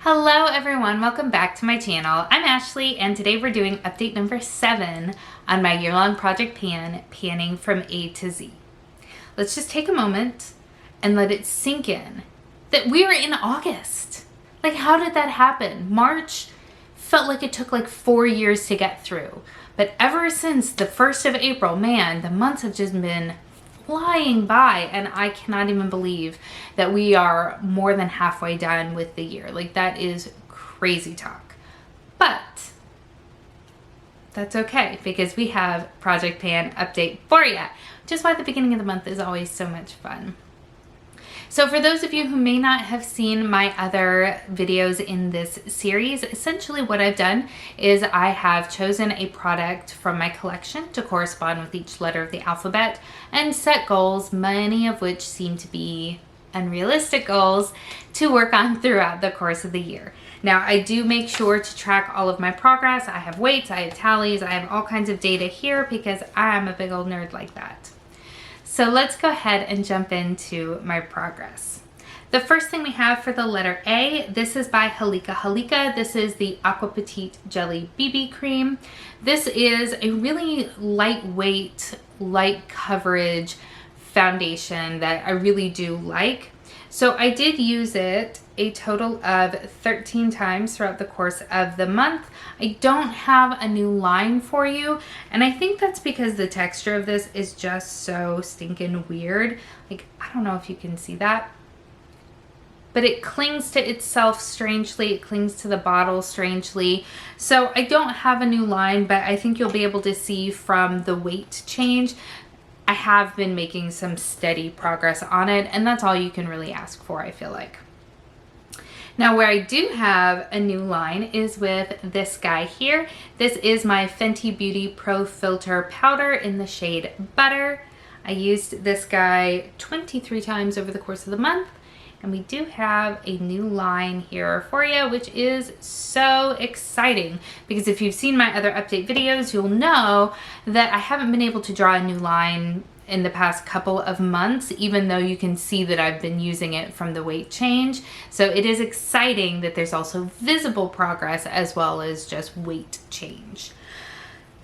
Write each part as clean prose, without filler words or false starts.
Hello everyone, welcome back to my channel. I'm Ashley and today we're doing update number 7 on my year-long project panning from A to Z. Let's just take a moment and let it sink in that we are in August. Like, how did that happen? March felt like it took like 4 years to get through, but ever since the 1st of April, man, the months have just been flying by, and I cannot even believe that we are more than halfway done with the year. Like, that is crazy talk. But that's okay because we have Project Pan update for you, which is why the beginning of the month is always so much fun. So for those of you who may not have seen my other videos in this series, essentially what I've done is I have chosen a product from my collection to correspond with each letter of the alphabet and set goals, many of which seem to be unrealistic goals to work on throughout the course of the year. Now, I do make sure to track all of my progress. I have weights, I have tallies, I have all kinds of data here because I'm a big old nerd like that. So let's go ahead and jump into my progress. The first thing we have for the letter A, this is by Halika Halika. This is the Aqua Petite Jelly BB Cream. This is a really lightweight, light coverage foundation that I really do like. So I did use it a total of 13 times throughout the course of the month. I don't have a new line for you, and I think that's because the texture of this is just so stinking weird. Like, I don't know if you can see that, but it clings to itself strangely. It clings to the bottle strangely. So I don't have a new line, but I think you'll be able to see from the weight change I have been making some steady progress on it, and that's all you can really ask for, I feel like. Now, where I do have a new line is with this guy here. This is my Fenty Beauty Pro Filter Powder in the shade Butter. I used this guy 23 times over the course of the month, and we do have a new line here for you, which is so exciting because if you've seen my other update videos, you'll know that I haven't been able to draw a new line in the past couple of months, even though you can see that I've been using it from the weight change. So it is exciting that there's also visible progress as well as just weight change.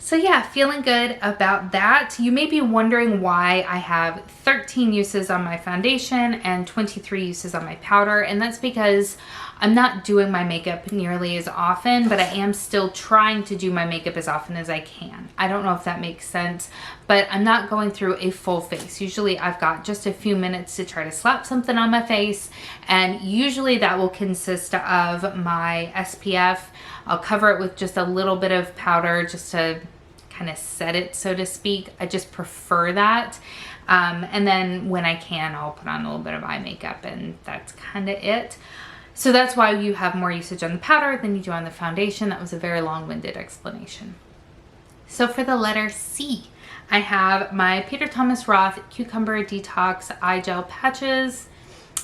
So yeah, feeling good about that. You may be wondering why I have 13 uses on my foundation and 23 uses on my powder, and that's because I'm not doing my makeup nearly as often, but I am still trying to do my makeup as often as I can. I don't know if that makes sense, but I'm not going through a full face. Usually I've got just a few minutes to try to slap something on my face, and usually that will consist of my SPF. I'll cover it with just a little bit of powder just to kind of set it, so to speak. I just prefer that. And then when I can, I'll put on a little bit of eye makeup, and that's kind of it. So that's why you have more usage on the powder than you do on the foundation. That was a very long-winded explanation. So for the letter C, I have my Peter Thomas Roth Cucumber Detox Eye Gel Patches.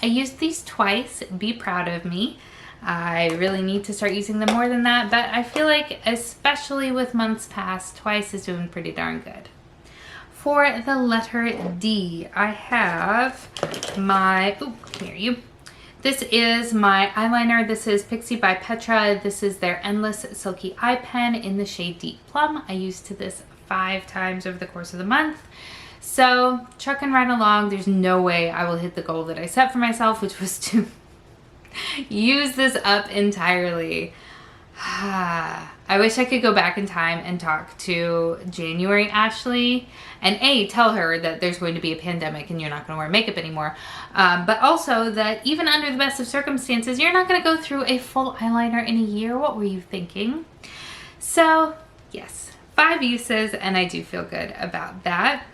I used these twice. Be proud of me. I really need to start using them more than that, but I feel like, especially with months past, twice is doing pretty darn good. For the letter D, I have my, this is my eyeliner. This is Pixie by Petra. This is their Endless Silky Eye Pen in the shade Deep Plum. I used this 5 times over the course of the month. So, trucking right along. There's no way I will hit the goal that I set for myself, which was to use this up entirely. I wish I could go back in time and talk to January Ashley and tell her that there's going to be a pandemic and you're not going to wear makeup anymore. But also that even under the best of circumstances, you're not going to go through a full eyeliner in a year. What were you thinking? So yes, 5 uses, and I do feel good about that.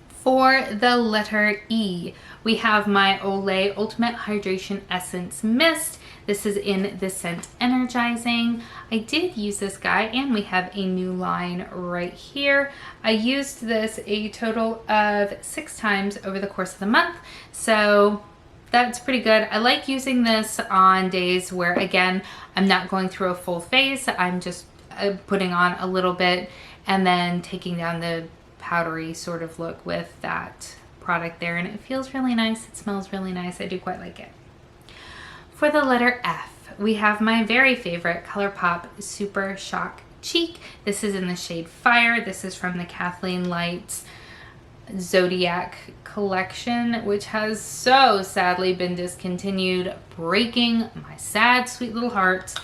For the letter E, we have my Olay Ultimate Hydration Essence Mist. This is in the scent Energizing. I did use this guy, and we have a new line right here. I used this a total of 6 times over the course of the month, so that's pretty good. I like using this on days where, again, I'm not going through a full face. I'm just putting on a little bit and then taking down the powdery sort of look with that product there, and it feels really nice. It smells really nice. I do quite like it. For the letter F, we have my very favorite ColourPop Super Shock Cheek. This is in the shade Fire. This is from the Kathleen Lights Zodiac collection, which has so sadly been discontinued, breaking my sad, sweet little heart.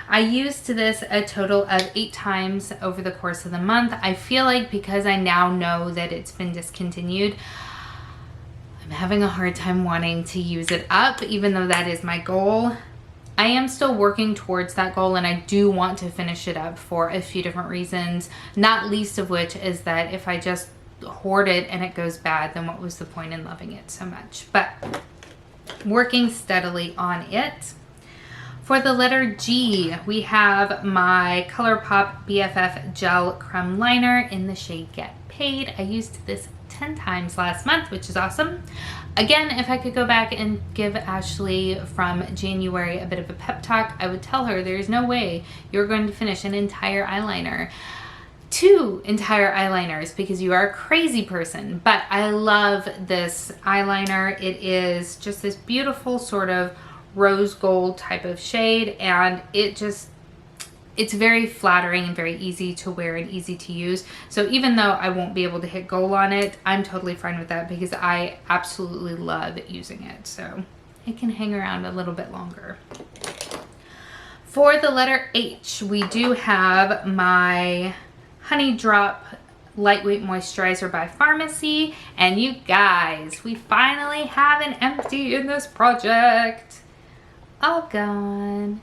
I used this a total of 8 times over the course of the month. I feel like because I now know that it's been discontinued, I'm having a hard time wanting to use it up, even though that is my goal. I am still working towards that goal, and I do want to finish it up for a few different reasons, not least of which is that if I just hoard it and it goes bad, then what was the point in loving it so much? But working steadily on it. For the letter G, we have my ColourPop BFF Gel Crumb Liner in the shade Get Paid. I used this 10 times last month, which is awesome. Again, if I could go back and give Ashley from January a bit of a pep talk, I would tell her there's no way you're going to finish an entire eyeliner. 2 entire eyeliners because you are a crazy person. But I love this eyeliner. It is just this beautiful sort of rose gold type of shade, and it's very flattering and very easy to wear and easy to use. So even though I won't be able to hit goal on it, I'm totally fine with that because I absolutely love using it. So it can hang around a little bit longer. For the letter H, we do have my Honey Drop Lightweight Moisturizer by Pharmacy. And you guys, we finally have an empty in this project. All gone.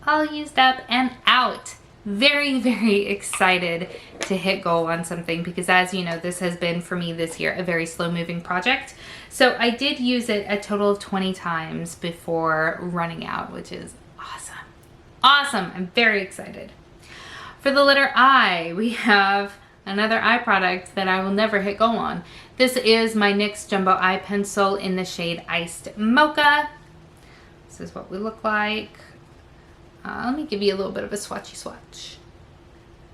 All used up and out. Very, very excited to hit goal on something because, as you know, this has been for me this year a very slow moving project. So I did use it a total of 20 times before running out, which is awesome. Awesome. I'm very excited. For the letter I, we have another eye product that I will never hit goal on. This is my NYX Jumbo Eye Pencil in the shade Iced Mocha. This is what we look like. Let me give you a little bit of a swatchy swatch.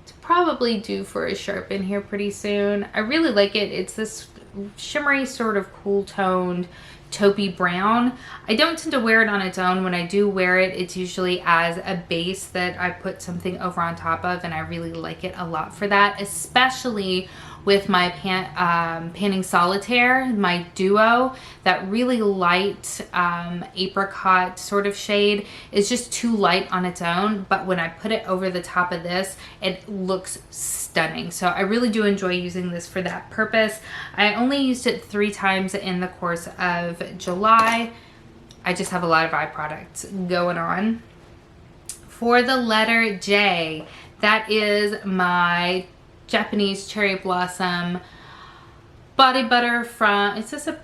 It's probably due for a sharpen here pretty soon. I really like it. It's this shimmery sort of cool toned taupey brown. I don't tend to wear it on its own. When I do wear it, it's usually as a base that I put something over on top of, and I really like it a lot for that, especially with my Panning Solitaire, my duo. That really light apricot sort of shade is just too light on its own, but when I put it over the top of this, it looks stunning. So I really do enjoy using this for that purpose. I only used it 3 times in the course of July. I just have a lot of eye products going on. For the letter J, that is my Japanese Cherry Blossom body butter from, is this a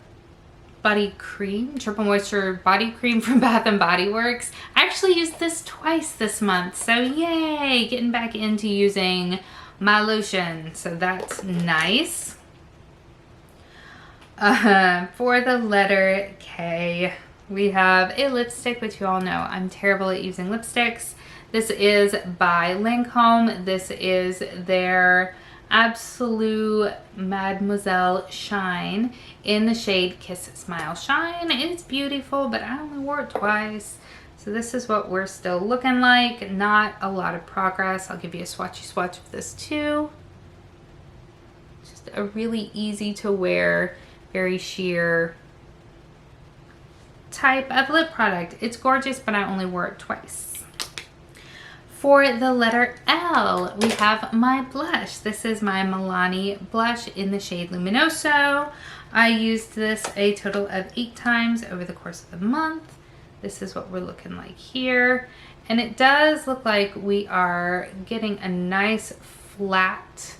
body cream? Triple Moisture body cream from Bath & Body Works. I actually used this twice this month, so yay, getting back into using my lotion, so that's nice. For the letter K, we have a lipstick, which you all know I'm terrible at using lipsticks. This is by Lancome. This is their Absolute Mademoiselle Shine in the shade Kiss Smile Shine. It's beautiful, but I only wore it twice. So this is what we're still looking like. Not a lot of progress. I'll give you a swatchy swatch of this too. Just a really easy to wear, very sheer type of lip product. It's gorgeous, but I only wore it twice. For the letter L, we have my blush. This is my Milani blush in the shade Luminoso. I used this a total of 8 times over the course of the month. This is what we're looking like here. And it does look like we are getting a nice flat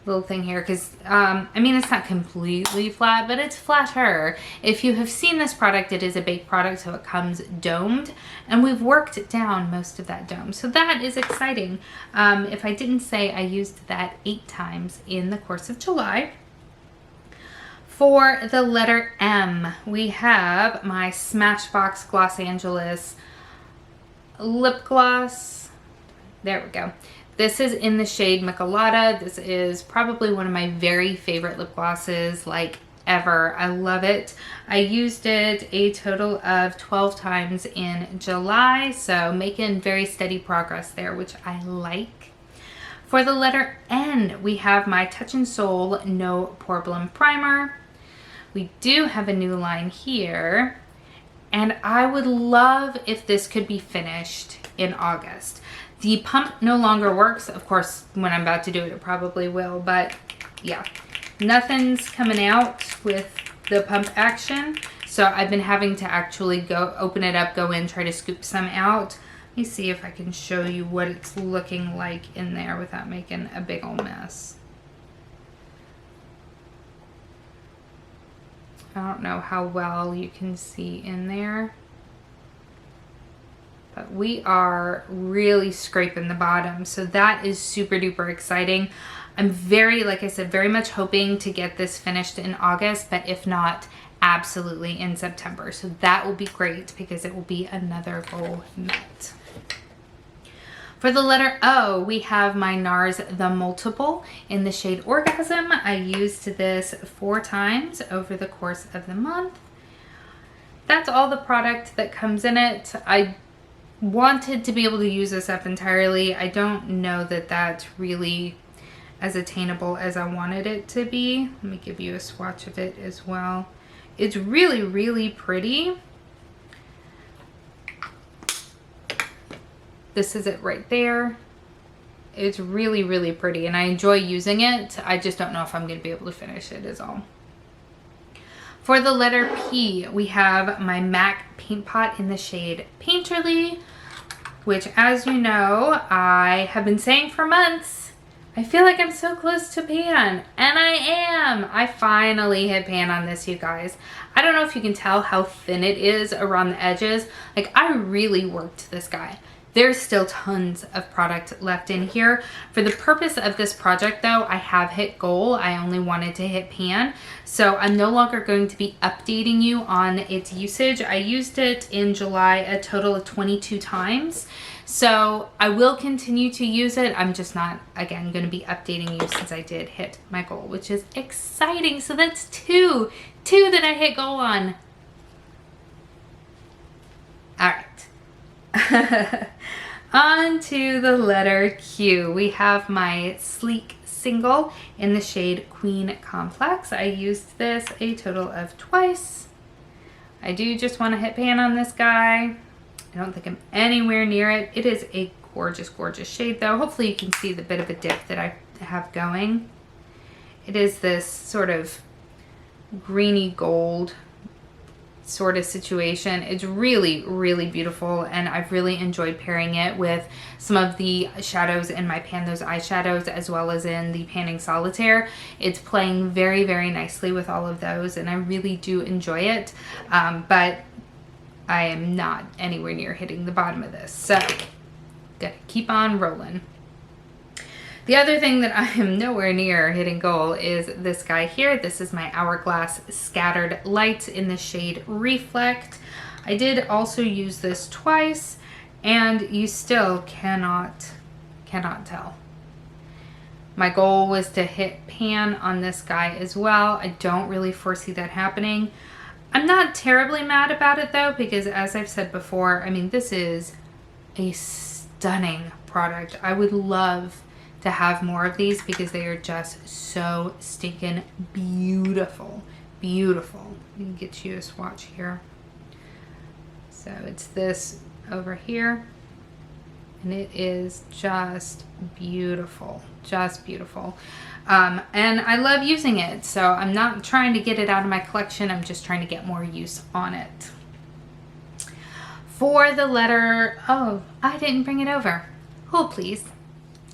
little thing here because I mean, it's not completely flat, but it's flatter. If you have seen this product, it is a baked product, so it comes domed, and we've worked down most of that dome, so that is exciting. If I didn't say, I used that 8 times in the course of July. For the letter M, we have my Smashbox Gloss Angeles lip gloss. There we go. This is in the shade Michelada. This is probably one of my very favorite lip glosses, like ever. I love it. I used it a total of 12 times in July, so making very steady progress there, which I like. For the letter N, we have my Touch and Soul No Problem Primer. We do have a new line here, and I would love if this could be finished in August. The pump no longer works. Of course, when I'm about to do it, it probably will, but yeah, nothing's coming out with the pump action. So I've been having to actually go open it up, go in, try to scoop some out. Let me see if I can show you what it's looking like in there without making a big old mess. I don't know how well you can see in there, but we are really scraping the bottom. So that is super duper exciting. I'm very, like I said, very much hoping to get this finished in August, but if not, absolutely in September. So that will be great because it will be another goal met. For the letter O, we have my NARS The Multiple in the shade Orgasm. I used this 4 times over the course of the month. That's all the product that comes in it. I wanted to be able to use this up entirely. I don't know that that's really as attainable as I wanted it to be. Let me give you a swatch of it as well. It's really, really pretty. This is it right there. It's really, really pretty, and I enjoy using it. I just don't know if I'm going to be able to finish it is all. For the letter P, we have my MAC Paint Pot in the shade Painterly, which, as you know, I have been saying for months, I feel like I'm so close to pan, and I am. I finally hit pan on this, you guys. I don't know if you can tell how thin it is around the edges. Like, I really worked this guy. There's still tons of product left in here. For the purpose of this project though, I have hit goal. I only wanted to hit pan. So I'm no longer going to be updating you on its usage. I used it in July a total of 22 times. So I will continue to use it. I'm just not, again, going to be updating you since I did hit my goal, which is exciting. So that's two that I hit goal on. All right. On to the letter Q. We have my Sleek Single in the shade Queen Complex. I used this a total of twice. I do just want to hit pan on this guy. I don't think I'm anywhere near it. It is a gorgeous, gorgeous shade though. Hopefully you can see the bit of a dip that I have going. It is this sort of greeny gold sort of situation. It's really, really beautiful, and I've really enjoyed pairing it with some of the shadows in my Pan Those eyeshadows as well as in the Panning Solitaire. It's playing very, very nicely with all of those, and I really do enjoy it, but I am not anywhere near hitting the bottom of this, so gotta keep on rolling. The other thing that I am nowhere near hitting goal is this guy here. This is my Hourglass Scattered Light in the shade Reflect. I did also use this twice, and you still cannot tell. My goal was to hit pan on this guy as well. I don't really foresee that happening. I'm not terribly mad about it though, because as I've said before, I mean, this is a stunning product. I would love to have more of these because they are just so stinking beautiful. Beautiful. Let me get you a swatch here. So it's this over here, and it is just beautiful. Just beautiful. And I love using it, so I'm not trying to get it out of my collection. I'm just trying to get more use on it. For the letter, oh, I didn't bring it over. Hold please.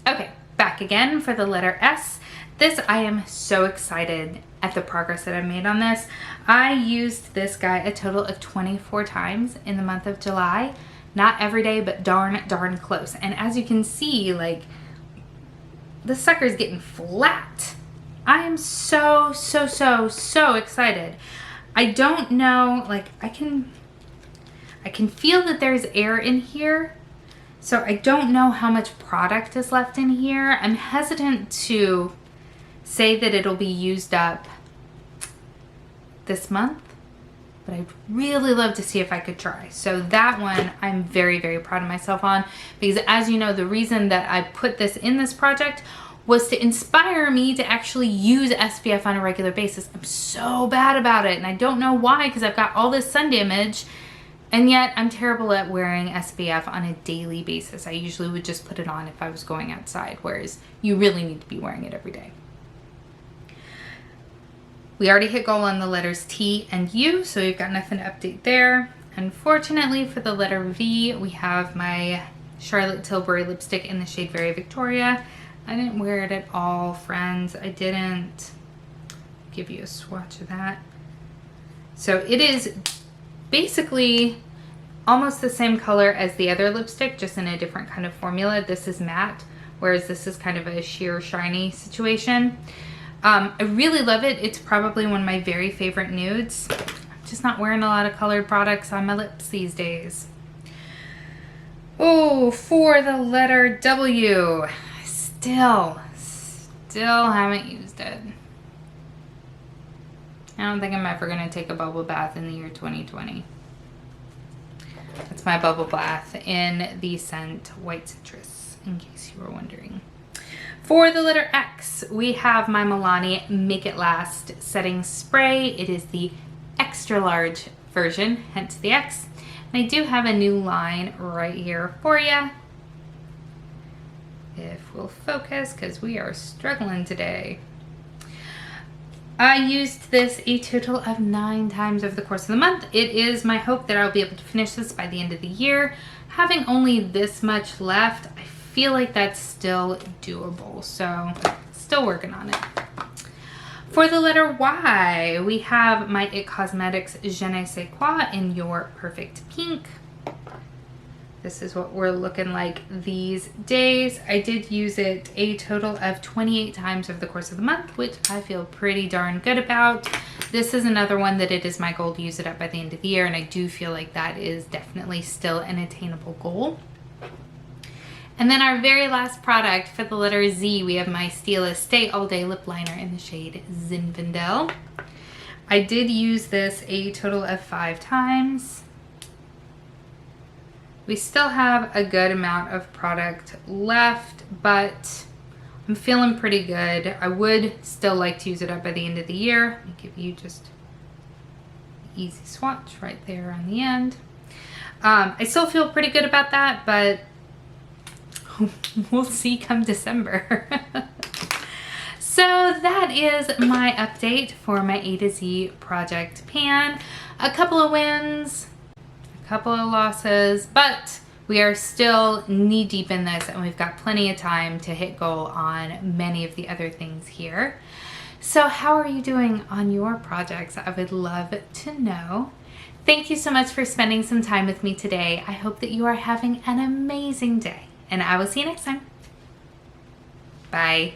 Okay, back again for the letter S. This, I am so excited at the progress that I've made on this. I used this guy a total of 24 times in the month of July. Not every day, but darn close. And as you can see, like, the sucker's getting flat. I am so excited. I don't know, like, I can feel that there's air in here. So I don't know how much product is left in here. I'm hesitant to say that it'll be used up this month, but I'd really love to see if I could try. So that one I'm very, very proud of myself on, because as you know, the reason that I put this in this project was to inspire me to actually use SPF on a regular basis. I'm so bad about it, and I don't know why, because I've got all this sun damage, and yet I'm terrible at wearing SPF on a daily basis. I usually would just put it on if I was going outside, whereas you really need to be wearing it every day. We already hit goal on the letters T and U, so we've got nothing to update there. Unfortunately for the letter V, we have my Charlotte Tilbury lipstick in the shade Very Victoria. I didn't wear it at all, friends. I didn't. Give you a swatch of that. So it is basically almost the same color as the other lipstick, just in a different kind of formula. This is matte, whereas this is kind of a sheer shiny situation. I really love it. It's probably one of my very favorite nudes. I'm just not wearing a lot of colored products on my lips these days. Oh, for the letter W, still haven't used it. I don't think I'm ever going to take a bubble bath in the year 2020. That's my bubble bath in the scent White Citrus, in case you were wondering. For the letter X, we have my Milani Make It Last setting spray. It is the extra large version, hence the X. And I do have a new line right here for you. If we'll focus, because we are struggling today. I used this a total of 9 times over the course of the month. It is my hope that I'll be able to finish this by the end of the year. Having only this much left, I feel like that's still doable. So still working on it. For the letter Y, we have my IT Cosmetics Je ne sais quoi in your perfect pink. This is what we're looking like these days. I did use it a total of 28 times over the course of the month, which I feel pretty darn good about. This is another one that it is my goal to use it up by the end of the year, and I do feel like that is definitely still an attainable goal. And then our very last product for the letter Z, we have my Stila Stay All Day Lip Liner in the shade Zinfindel. I did use this a total of 5 times. We still have a good amount of product left, but I'm feeling pretty good. I would still like to use it up by the end of the year. Let me give you just an easy swatch right there on the end. I still feel pretty good about that, but we'll see come December. So that is my update for my A to Z project pan. A couple of wins, couple of losses, but we are still knee deep in this, and we've got plenty of time to hit goal on many of the other things here. So how are you doing on your projects? I would love to know. Thank you so much for spending some time with me today. I hope that you are having an amazing day, and I will see you next time. Bye.